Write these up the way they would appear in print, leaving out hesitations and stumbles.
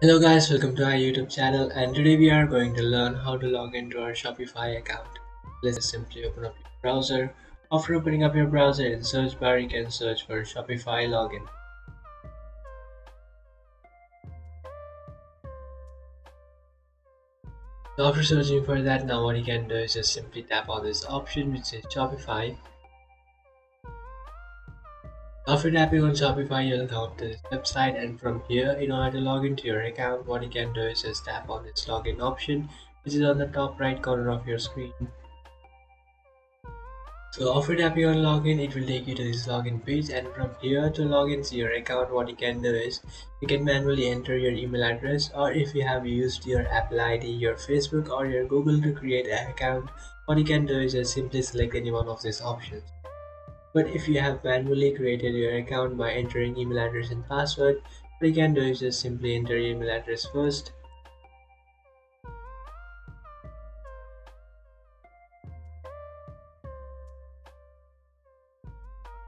Hello guys, welcome to our YouTube channel, and today we are going to learn how to log into our Shopify account. Let's just simply open up your browser. After opening up your browser, in the search bar you can search for Shopify login. So after searching for that, now what you can do is just simply tap on this option which says Shopify. After tapping on Shopify, you'll come to this website, and from here, in order to log into your account, what you can do is just tap on this login option which is on the top right corner of your screen. So after tapping on login, it will take you to this login page, and from here to log into your account, what you can do is you can manually enter your email address, or if you have used your Apple ID, your Facebook or your Google to create an account, what you can do is just simply select any one of these options. But if you have manually created your account by entering email address and password, what you can do is just simply enter your email address first.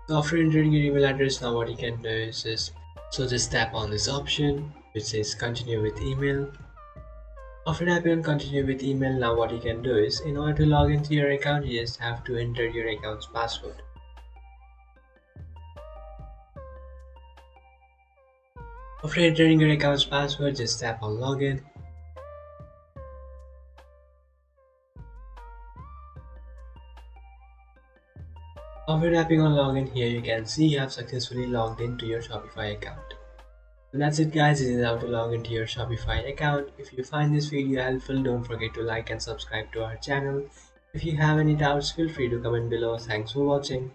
So after entering your email address, now what you can do is just tap on this option which says continue with email. After tapping on continue with email, now what you can do is, in order to log into your account, you just have to enter your account's password. After entering your account's password, just tap on login. After tapping on login, here you can see you have successfully logged into your Shopify account. So that's it guys, this is how to log into your Shopify account. If you find this video helpful, don't forget to like and subscribe to our channel. If you have any doubts, feel free to comment below. Thanks for watching.